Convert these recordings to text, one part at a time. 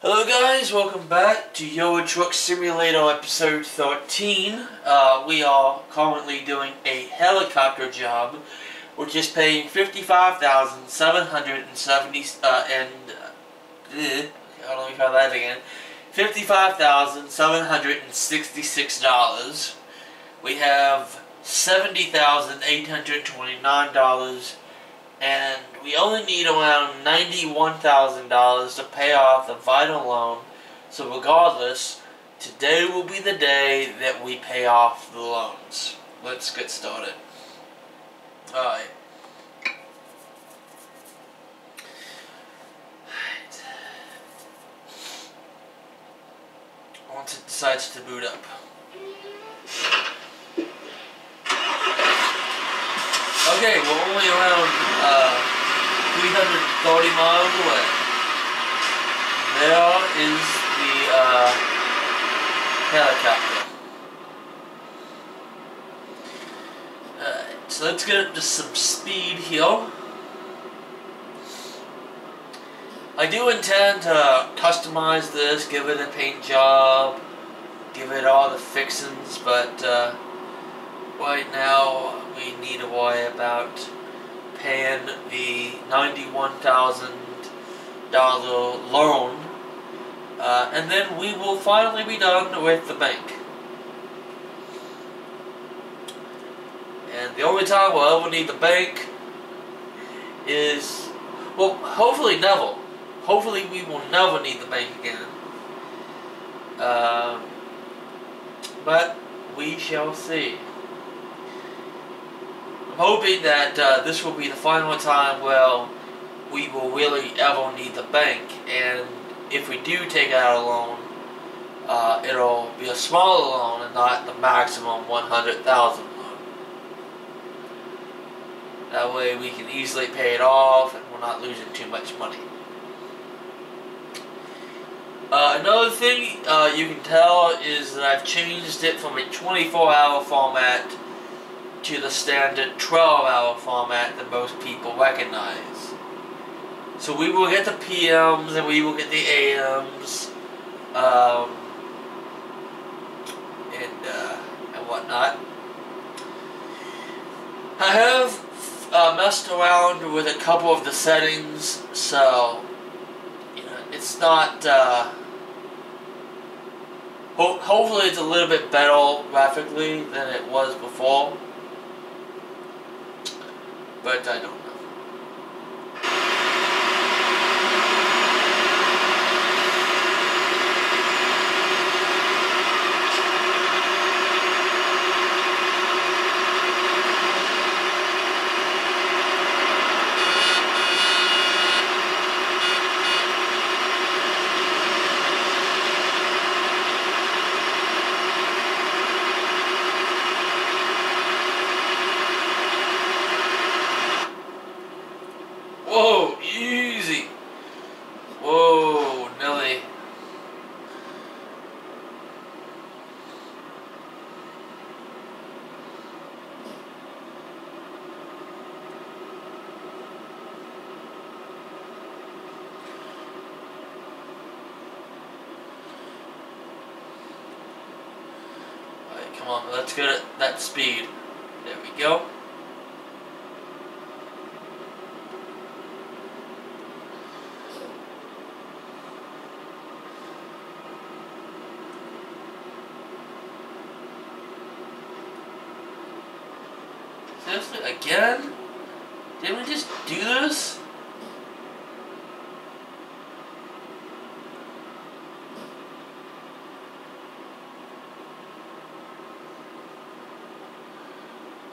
Hello guys, welcome back to Euro Truck Simulator episode 13. We are currently doing a helicopter job, which is paying $55,770 let me try that again. $55,766. We have $70,829. And we only need around $91,000 to pay off the Vital loan. So regardless, today will be the day that we pay off the loans. Let's get started. Alright. Once it decides to boot up. Okay, we're only around 330 miles away. There is the helicopter. Alright, so let's get up to some speed here. I do intend to customize this, give it a paint job, give it all the fixings, but right now we need to worry about paying the $91,000 loan, and then we will finally be done with the bank. And the only time we'll ever need the bank is, well, hopefully never. Hopefully we will never need the bank again. But we shall see. I'm hoping that this will be the final time where we will really ever need the bank, and if we do take out a loan, it'll be a smaller loan and not the maximum $100,000 loan. That way we can easily pay it off and we're not losing too much money. Another thing you can tell is that I've changed it from a 24-hour format to the standard 12-hour format that most people recognize. So we will get the PMs and we will get the AMs, and whatnot. I have messed around with a couple of the settings, so you know, it's not. Hopefully, it's a little bit better graphically than it was before. But I don't know. Whoa, easy. Whoa, Nelly. Alright, come on, let's get at that speed. There we go. Seriously, again? Didn't we just do this?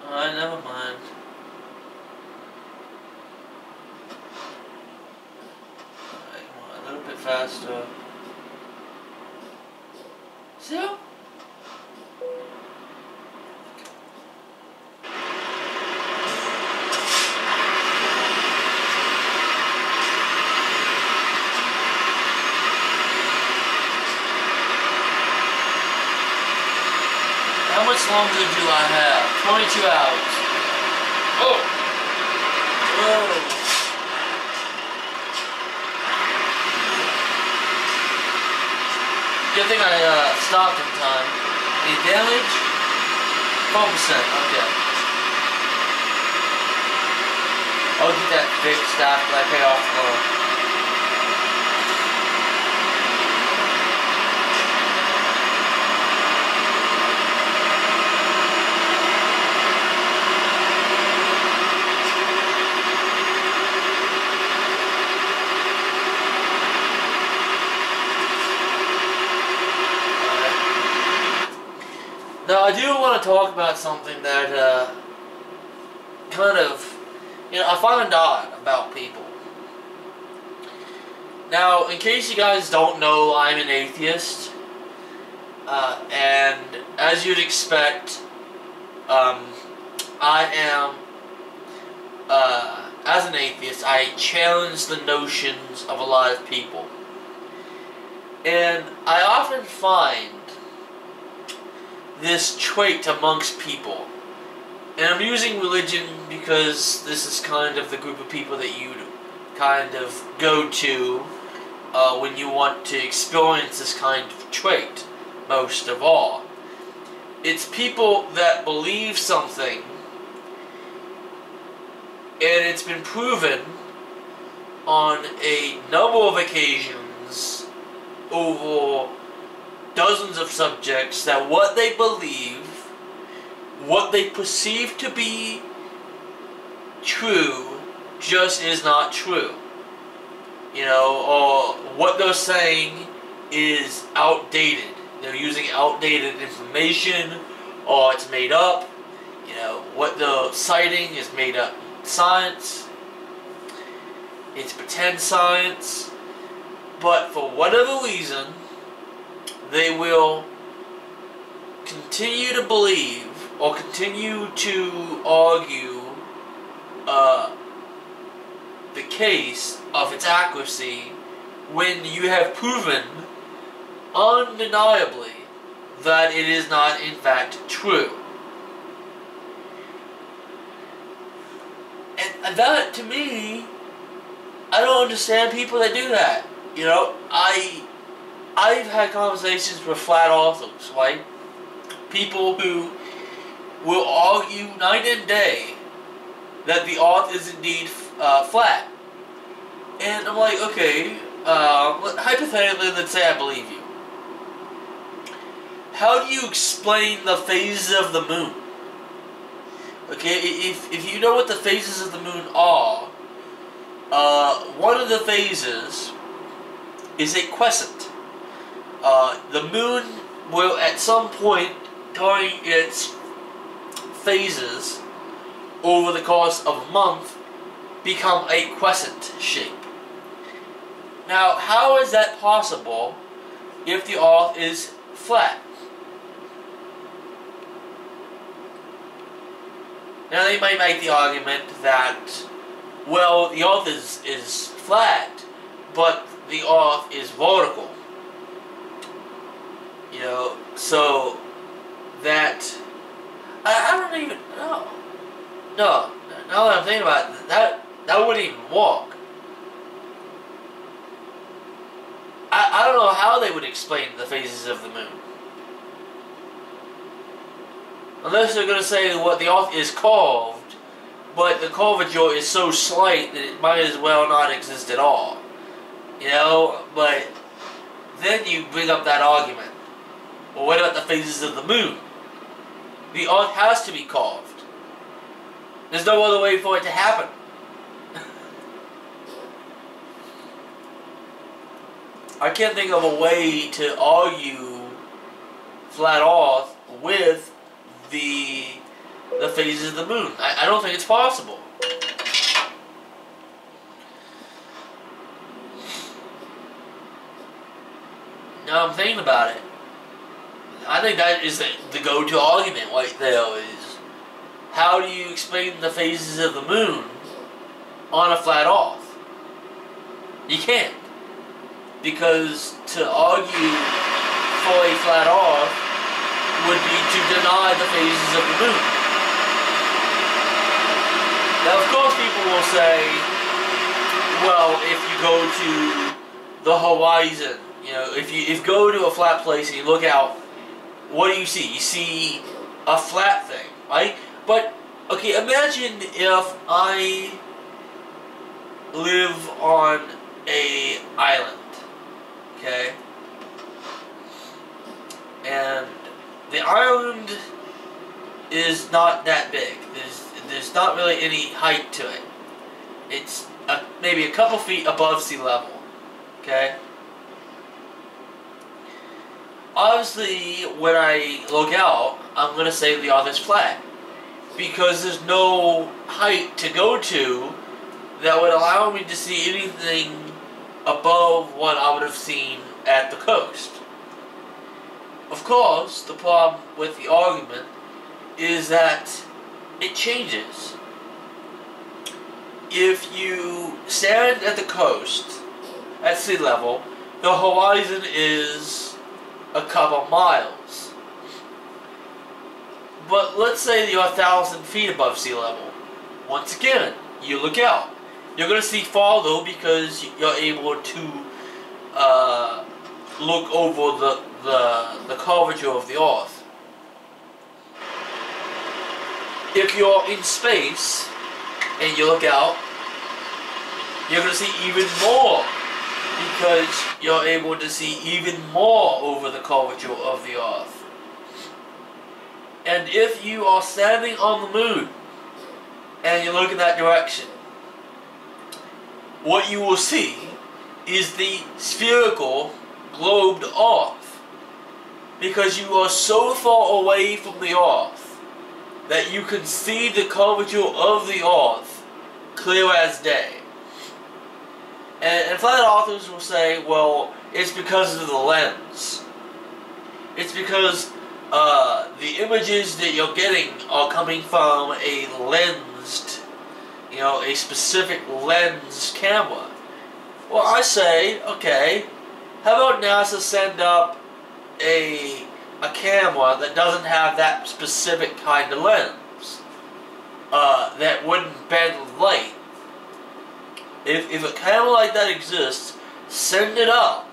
Alright, never mind. Alright, come on, a little bit faster. See? How much longer do I have? 22 hours. Oh! Whoa! Good thing I stopped in time. Any damage? 4%, okay. I'll get that fixed after I pay off the loan. Now, I do want to talk about something that, kind of, I find odd about people. Now, in case you guys don't know, I'm an atheist, and as you'd expect, I am, as an atheist, I challenge the notions of a lot of people. And I often find this trait amongst people. And I'm using religion because this is kind of the group of people that you kind of go to when you want to experience this kind of trait, most of all. It's people that believe something, and it's been proven on a number of occasions over dozens of subjects that what they believe, what they perceive to be true, just is not true. Or what they're saying is outdated. They're using outdated information, or it's made up. What they're citing is made up science. It's pretend science. But for whatever reason, they will continue to believe or continue to argue the case of its accuracy when you have proven undeniably that it is not in fact true. And that, to me, I don't understand people that do that. I've had conversations with flat earthers, right? People who will argue night and day that the earth is indeed flat. And I'm like, okay, hypothetically, let's say I believe you. How do you explain the phases of the moon? Okay, if you know what the phases of the moon are, one of the phases is a crescent. The moon will at some point during its phases over the course of a month become a crescent shape. Now, how is that possible if the earth is flat? Now, they might make the argument that, well, the earth is flat, but the earth is vertical. So that I don't even know. No, now that I'm thinking about it, that wouldn't even work. I don't know how they would explain the phases of the moon. Unless they're going to say what the earth is curved, but the curvature is so slight that it might as well not exist at all. But then you bring up that argument. Well, what about the phases of the moon? The earth has to be curved. There's no other way for it to happen. I can't think of a way to argue flat earth with the phases of the moon. I don't think it's possible. Now I'm thinking about it. I think that is the go-to argument right there is, how do you explain the phases of the moon on a flat earth? You can't. Because to argue for a flat earth would be to deny the phases of the moon. Now, of course, people will say, well, if you go to the horizon You know, if you go to a flat place and you look out, what do you see? You see a flat thing, right? But okay, imagine if I live on a island, okay, and the island is not that big. There's not really any height to it. It's maybe a couple feet above sea level, okay. Obviously, when I look out, I'm gonna say the Earth is flat because there's no height to go to that would allow me to see anything above what I would have seen at the coast. Of course, the problem with the argument is that it changes. If you stand at the coast, at sea level, the horizon is a couple miles. But let's say you're 1,000 feet above sea level. Once again, you look out. You're going to see farther because you're able to look over the curvature of the Earth. If you're in space and you look out, you're going to see even more because you're able to see even more over the curvature of the Earth. And if you are standing on the moon and you look in that direction, what you will see is the spherical globed Earth, because you are so far away from the Earth that you can see the curvature of the Earth clear as day. And flat earthers will say, well, it's because of the lens. It's because the images that you're getting are coming from a lensed, a specific lens camera. Well, I say, okay, how about NASA send up a camera that doesn't have that specific kind of lens, that wouldn't bend light. If a camera like that exists, send it up,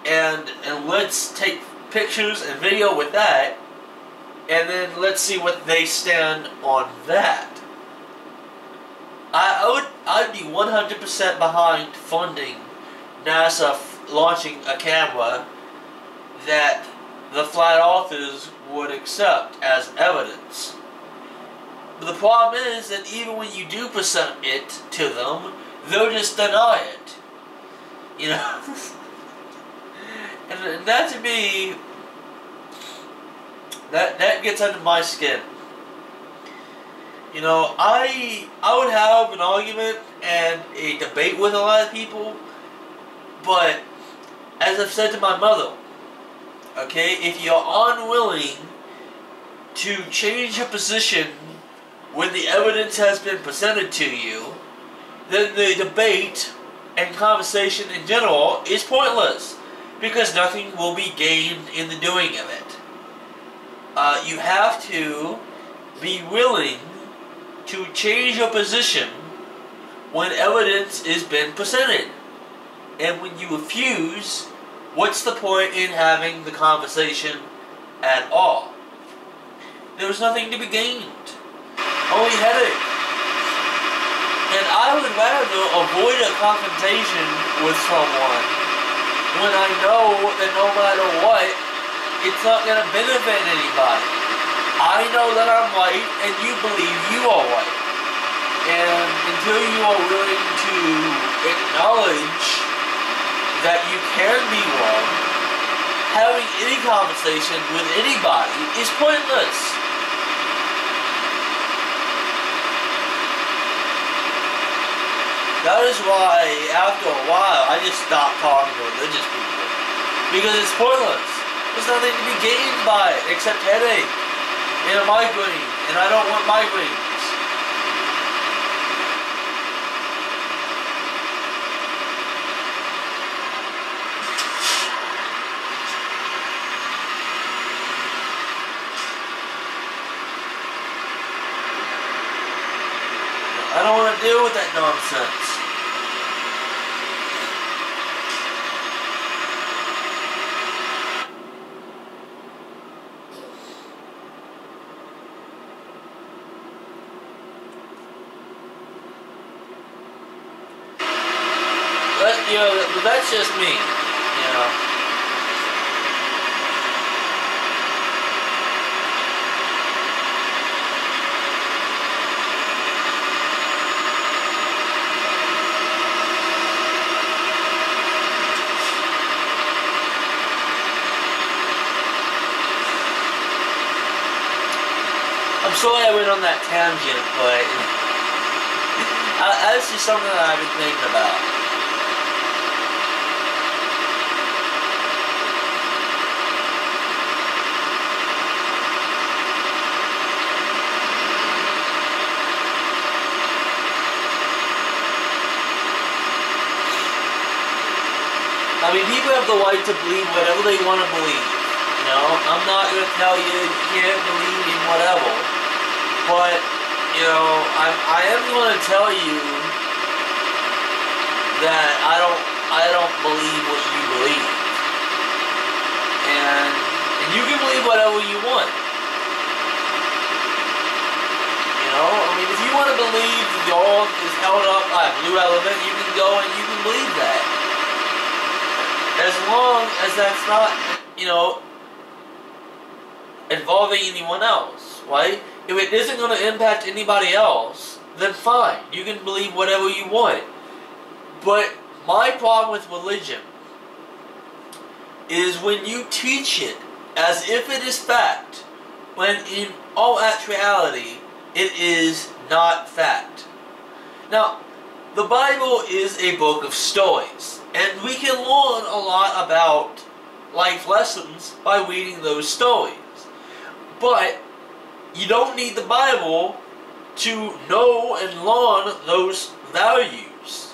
and let's take pictures and video with that, and then let's see what they stand on that. I'd be 100% behind funding NASA launching a camera that the flat earthers would accept as evidence. But the problem is that even when you do present it to them, they'll just deny it. And that to me, that gets under my skin. I would have an argument and a debate with a lot of people, but as I've said to my mother, okay, if you're unwilling to change your position when the evidence has been presented to you, then the debate and conversation in general is pointless, because nothing will be gained in the doing of it. You have to be willing to change your position when evidence is been presented. And when you refuse, what's the point in having the conversation at all? There's nothing to be gained. Only headache. And I would rather avoid a confrontation with someone when I know that no matter what, it's not going to benefit anybody. I know that I'm right, and you believe you are right. And until you are willing to acknowledge that you can be wrong, having any conversation with anybody is pointless. That is why, after a while, I just stopped talking to religious people. Because it's pointless. There's nothing to be gained by it except headache and a migraine. And I don't want migraines. I don't want to deal with that nonsense. But that's just me, you know. I'm sorry I went on that tangent, but that's just something that I've been thinking about. I mean, people have the right to believe whatever they want to believe. You know, I'm not going to tell you you can't believe in whatever. But, you know, I am going to tell you that I don't believe what you believe. And you can believe whatever you want. You know, I mean, if you want to believe the earth is held up by a blue elephant, you can go and you can believe that. As long as that's not, you know, involving anyone else, right? If it isn't going to impact anybody else, then fine. You can believe whatever you want. But my problem with religion is when you teach it as if it is fact, when in all actuality, it is not fact. Now, the Bible is a book of stories, and we can learn a lot about life lessons by reading those stories. But you don't need the Bible to know and learn those values.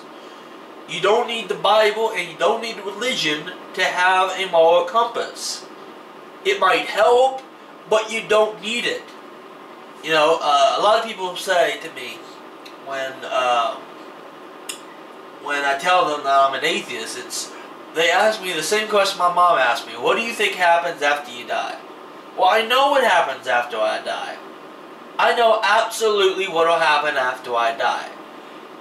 You don't need the Bible and you don't need religion to have a moral compass. It might help, but you don't need it. You know, a lot of people say to me when I tell them that I'm an atheist, they ask me the same question my mom asked me. What do you think happens after you die? Well, I know what happens after I die. I know absolutely what will happen after I die.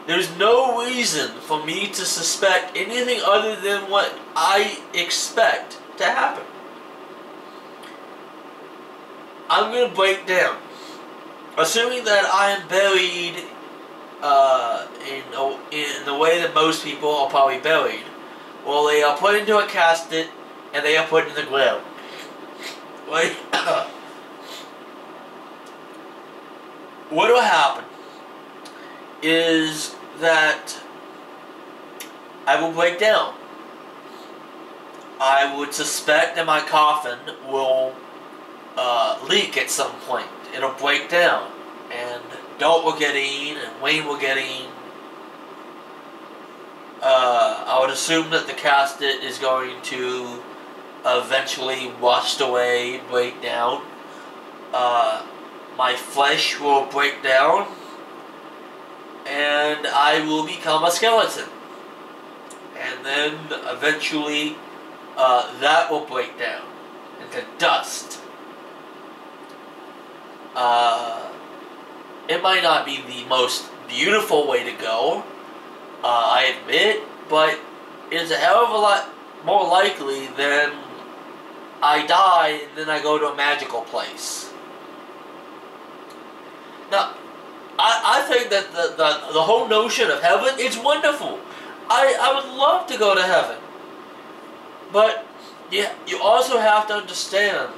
There's no reason for me to suspect anything other than what I expect to happen. I'm going to break down. Assuming that I am buried in the way that most people are probably buried. Well, they are put into a casket and they are put in the ground. Right? What will happen is that I will break down. I would suspect that my coffin will leak at some point. It'll break down, and dirt will get in, and rain will get in. I would assume that the casket is going to eventually rust away, break down. My flesh will break down, and I will become a skeleton. And then eventually that will break down into dust. It might not be the most beautiful way to go, I admit, but it's a hell of a lot more likely than I die and then I go to a magical place. Now, I think that the whole notion of heaven is wonderful. I would love to go to heaven. But yeah, you also have to understand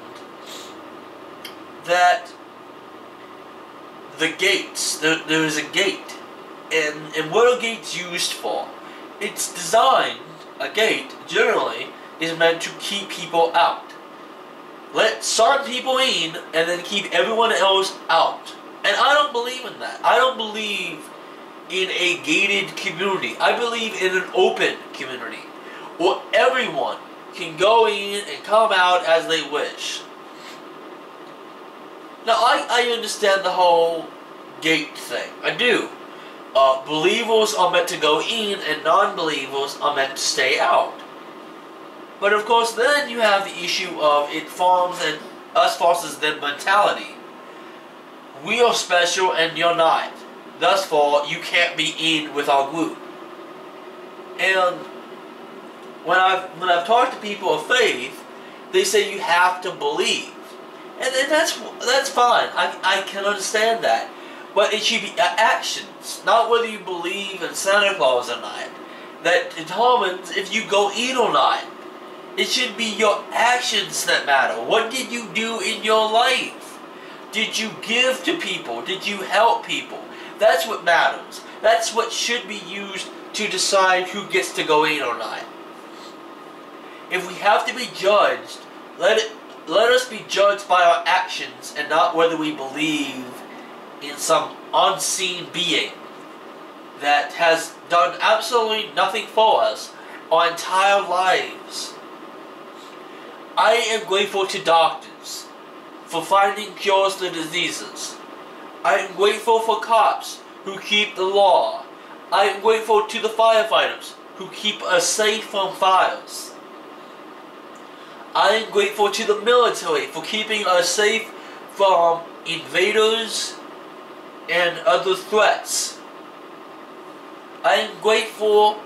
that the gates, there is a gate. And what are gates used for? It's designed, a gate, generally, is meant to keep people out. Let some people in, and then keep everyone else out. And I don't believe in that. I don't believe in a gated community. I believe in an open community, where everyone can go in and come out as they wish. Now, I understand the whole gate thing. I do. Believers are meant to go in, and non-believers are meant to stay out. But of course, then you have the issue of it forms an us versus them mentality. We are special and you're not. Thus far, you can't be in with our group. And when I've talked to people of faith, they say you have to believe, and that's fine. I can understand that, but it should be actions, not whether you believe in Santa Claus or not, that determines if you go eat or not. It should be your actions that matter. What did you do in your life? Did you give to people? Did you help people? That's what matters. That's what should be used to decide who gets to go eat or not. If we have to be judged, let us be judged by our actions and not whether we believe in some unseen being that has done absolutely nothing for us our entire lives. I am grateful to doctors for finding cures to diseases. I am grateful for cops who keep the law. I am grateful to the firefighters who keep us safe from fires. I am grateful to the military for keeping us safe from invaders and other threats. I am grateful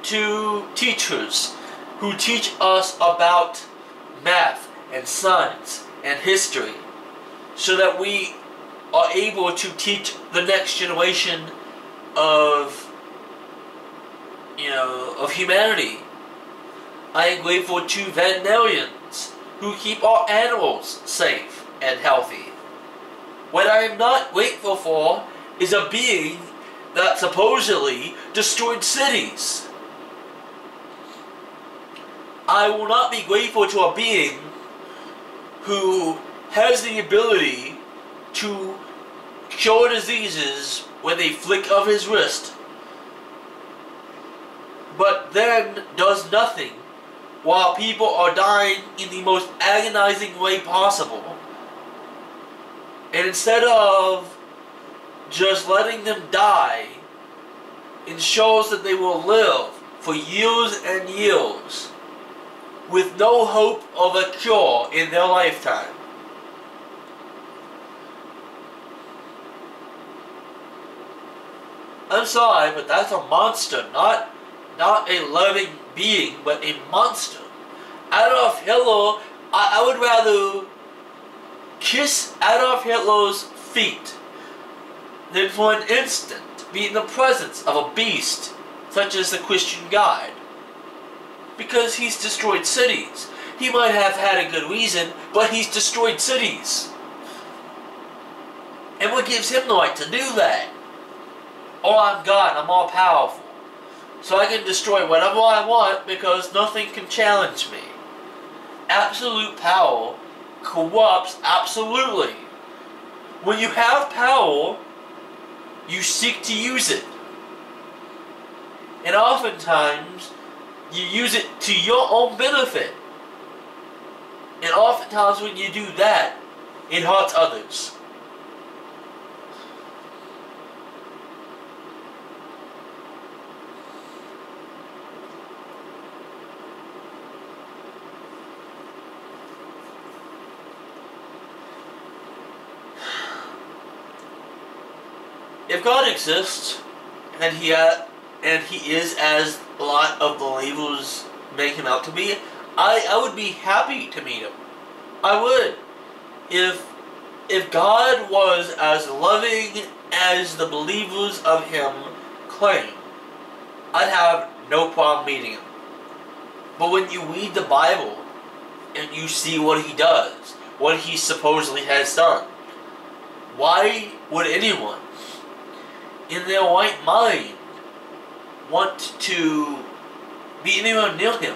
to teachers who teach us about math and science and history so that we are able to teach the next generation of humanity. I am grateful to veterinarians who keep our animals safe and healthy. What I am not grateful for is a being that supposedly destroyed cities. I will not be grateful to a being who has the ability to cure diseases with a flick of his wrist, but then does nothing while people are dying in the most agonizing way possible. And instead of just letting them die, ensures that they will live for years and years with no hope of a cure in their lifetime. I'm sorry, but that's a monster, not a loving being, but a monster. Adolf Hitler, I would rather kiss Adolf Hitler's feet than for an instant be in the presence of a beast such as the Christian God. Because he's destroyed cities. He might have had a good reason, but he's destroyed cities. And what gives him the right to do that? Oh, I'm God, I'm all powerful. So I can destroy whatever I want because nothing can challenge me. Absolute power corrupts absolutely. When you have power, you seek to use it. And oftentimes, you use it to your own benefit. And oftentimes when you do that, it hurts others. If God exists, and He is as a lot of believers make Him out to be, I would be happy to meet Him. I would. If God was as loving as the believers of Him claim, I'd have no problem meeting Him. But when you read the Bible and you see what He does, what He supposedly has done, why would anyone in their right mind want to be anywhere near Him?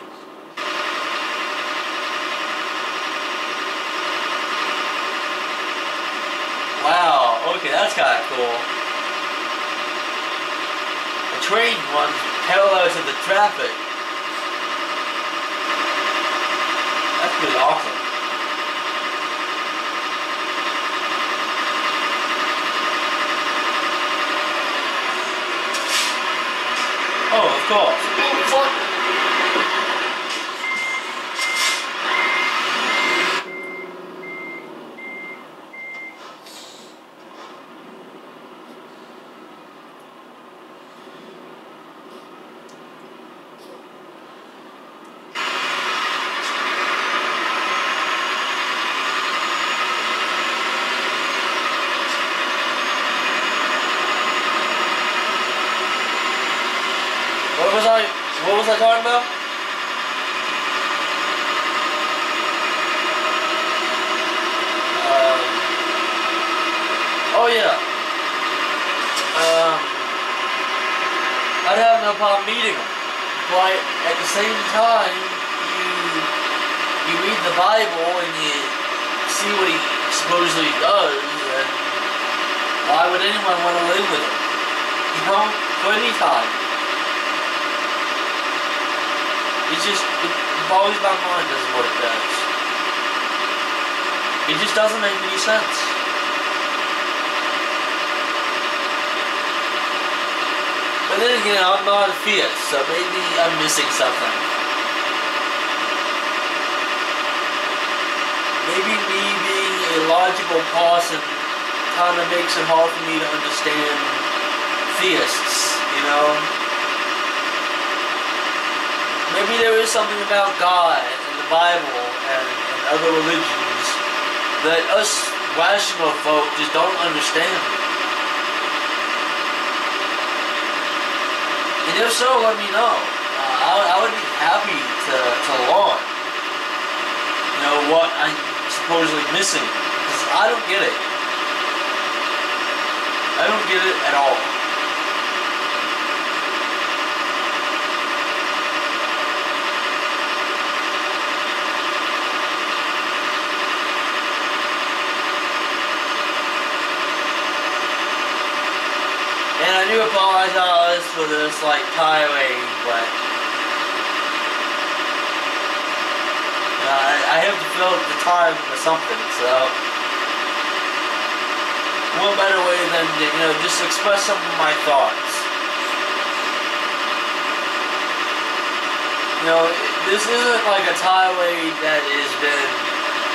Wow, okay, that's kind of cool. The train runs parallel to the traffic. That's pretty awesome. Oh, of course. Oh, fuck. talking about? Oh yeah. I'd have no problem meeting him. But at the same time, you read the Bible and you see what he supposedly does, and why would anyone want to live with him? You know, for any time. It's just, it boggles my mind as to what it does. It just doesn't make any sense. But then again, I'm not a theist, so maybe I'm missing something. Maybe me being a logical person kind of makes it hard for me to understand theists, you know? Maybe there is something about God and the Bible and other religions that us rational folk just don't understand. And if so, let me know. I would be happy to learn, you know, what I'm supposedly missing, because I don't get it. I don't get it at all. And I do apologize for this, like, tirade, but I have to fill the time with something, so what better way than to, you know, just express some of my thoughts. You know, this isn't like a tirade that has been,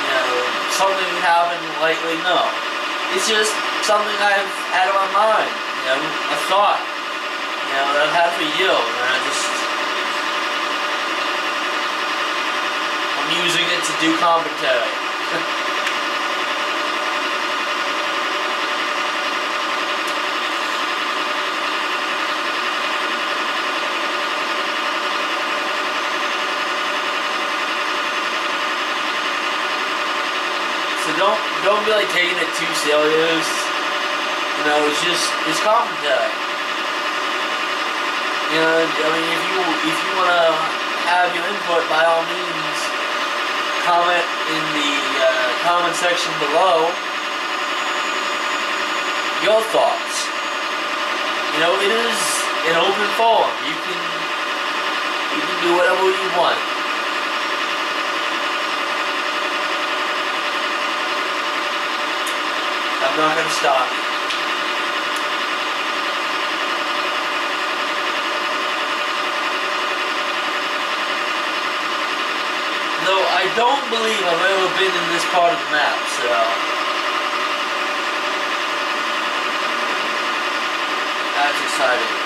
you know, something happened lately, no. It's just something I've had on my mind. You know, a thought, you know, that I've had for years, and I'm using it to do commentary. So don't be like taking it too serious. You know, it's commentary. You know, I mean, if you want to have your input, by all means, comment in the comment section below your thoughts. You know, it is an open forum. You can do whatever you want. I'm not going to stop you. Though I don't believe I've ever been in this part of the map, so that's exciting.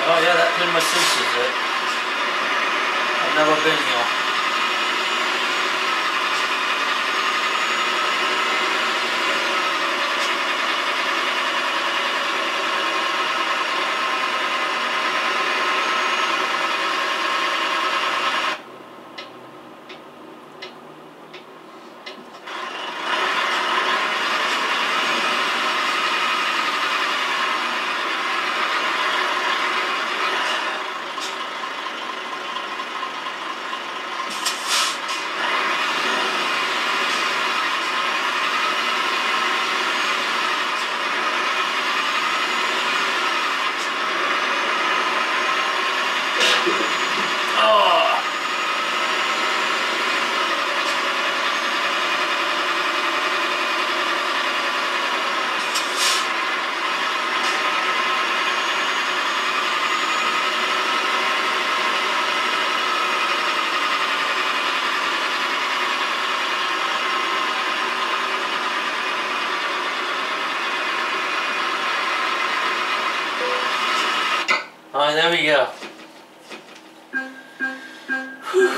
Oh yeah, that pretty much cinches it. I've never been here. Alright, there we go. Whew.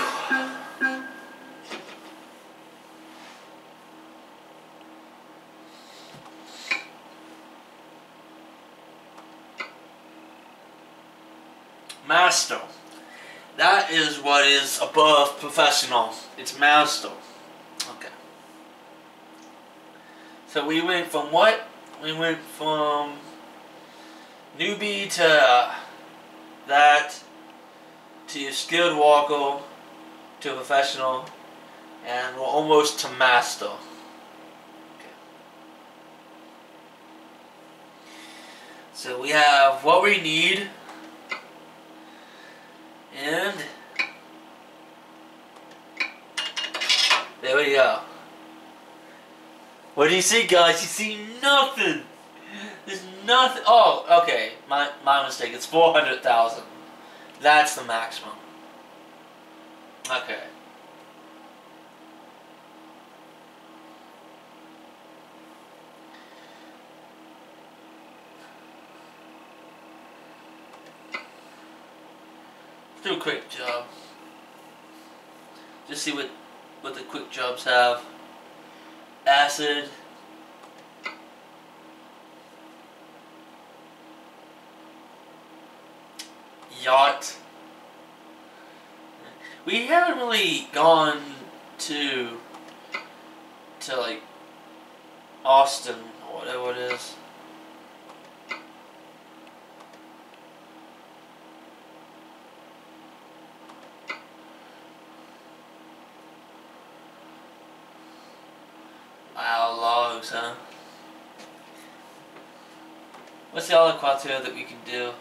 Master. That is what is above professional. It's master. Okay. So we went from what? We went from newbie to that, to skilled walker, to professional, and we're almost to master. Okay. So we have what we need, and there we go. What do you see, guys? You see nothing. There's nothing. Oh, okay. My mistake. It's 400,000. That's the maximum. Okay. Let's do a quick job. Just see what the quick jobs have. Acid. Yacht. We haven't really gone to like Austin or whatever it is. Wow, logs, huh? What's the other criteria that we can do?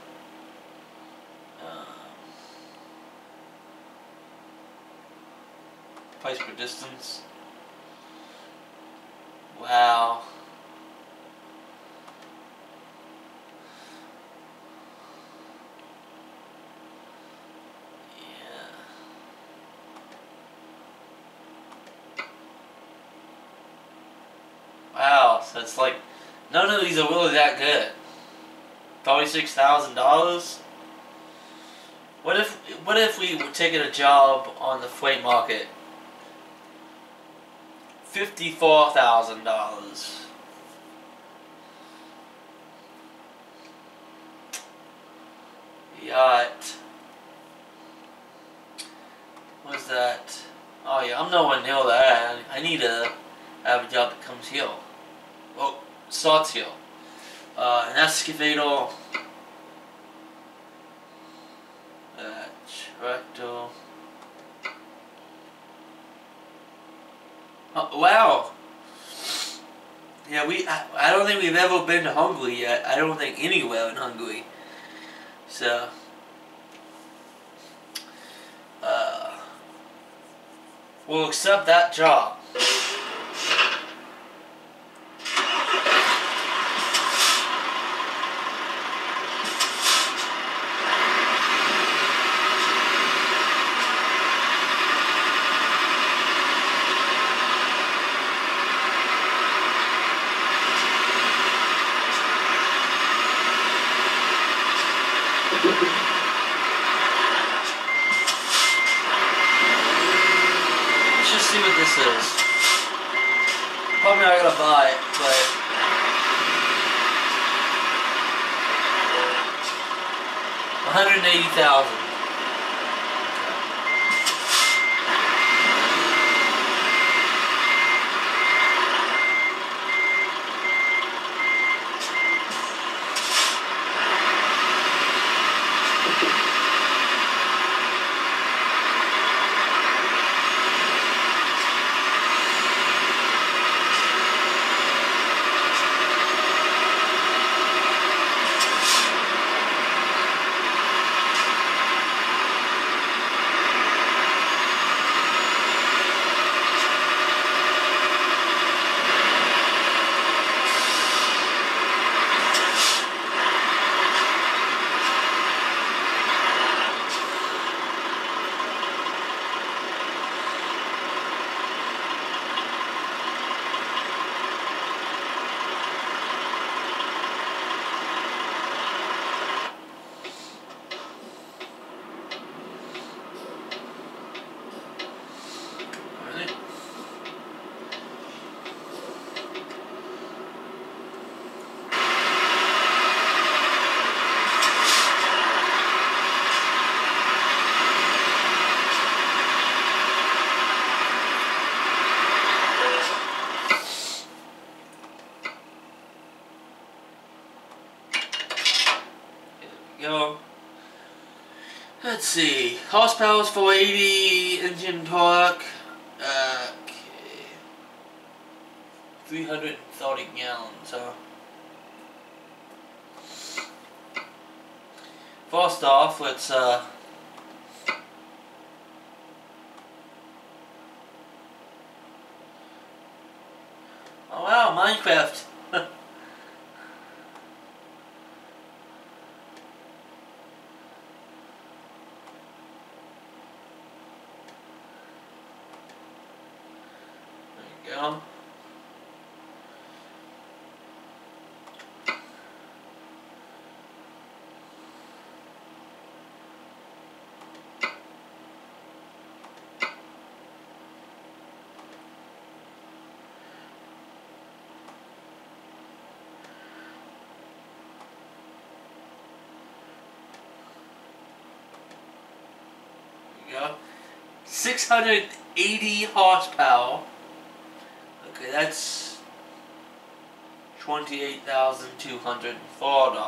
Price per distance. Wow. Yeah. Wow, so it's like none of these are really that good. $36,000. What if we were taking a job on the freight market? $54,000. Yacht. What's that? Oh yeah, I'm nowhere near that. I need to have a job that comes here. Oh, starts here. An excavator. Tractor. Oh, wow. Yeah, I don't think we've ever been to Hungary yet. I don't think anywhere in Hungary. So, we'll accept that job. Let's just see what this is. Probably not gonna buy it, but $180,000. we go. Let's see. Horsepower is 480, engine torque. Okay. 330 gallons, so. First off, let's oh wow, Minecraft. There you go. Go. 680 horsepower. Okay, that's $28,204. Alright,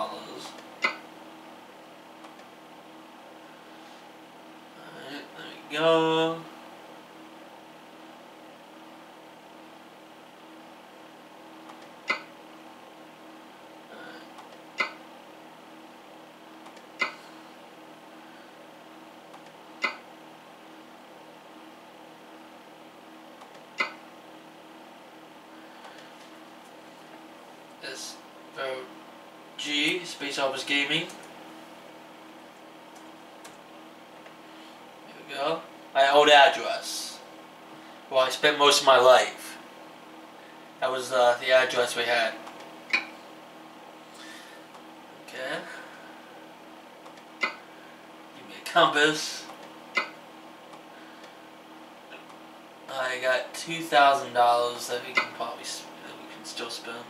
there we go. This for G, Space Office Gaming. There we go. My old address. Well, I spent most of my life. That was the address we had. Okay. Give me a compass. I got $2,000 that we can probably still spend.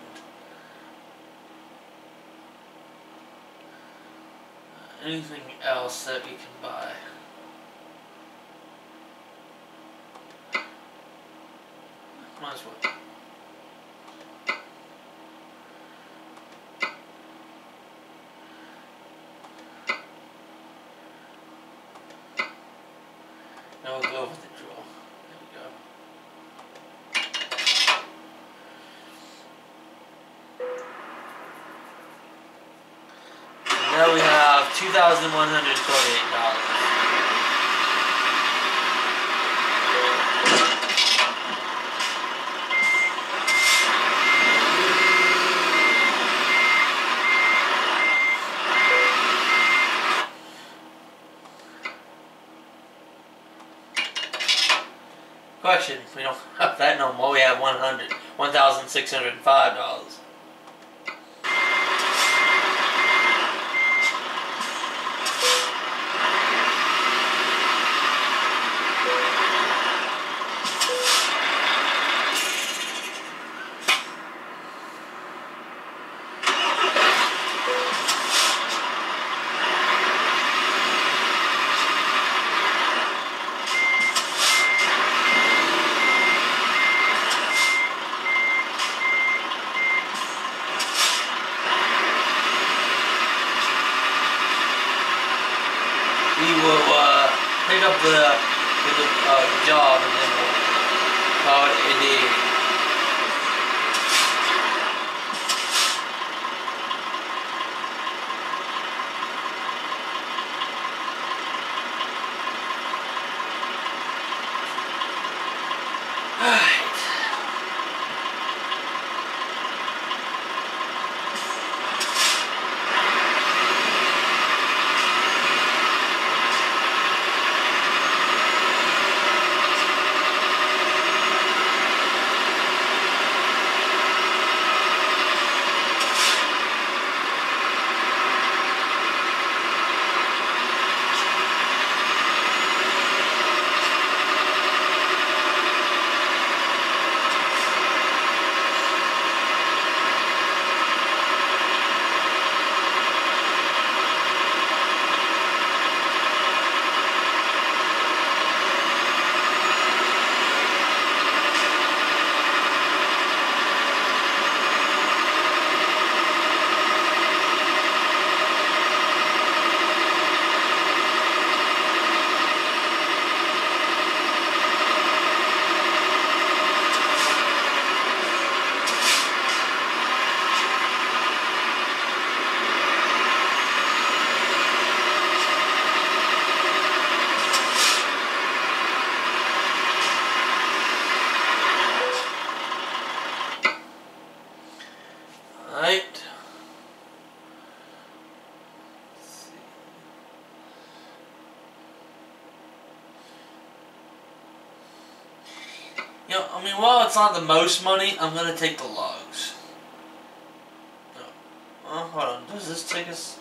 Anything else that we can buy? Might as well. Now we'll go with the drill. There we go. Now we have $2,138. Question, we don't have that no more, we have $1,605. We will pick up the job and then we'll call it a day. You know, I mean, while it's not the most money, I'm gonna take the logs. Oh, hold on. Does this take us?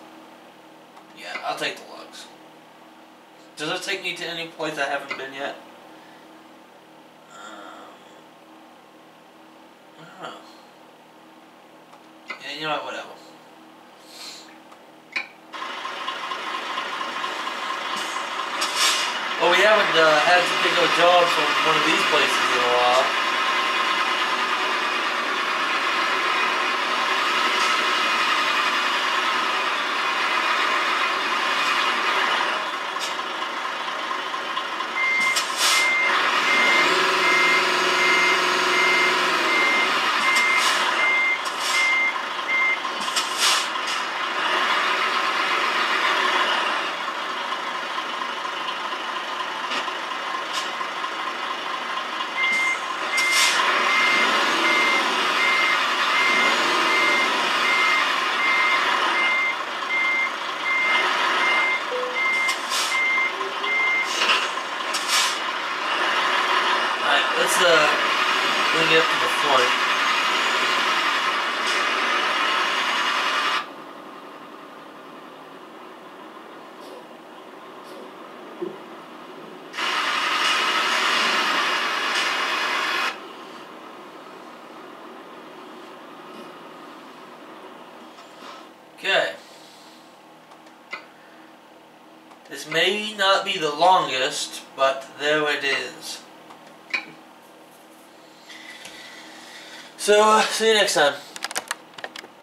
Yeah, I'll take the logs. Does it take me to any place I haven't been yet? I don't know. Yeah, you know what? Whatever. Well, we haven't had to pick up jobs from one of these places in a while. Let's bring it up to the front. Okay. This may not be the longest, but there it is. So, see you next time.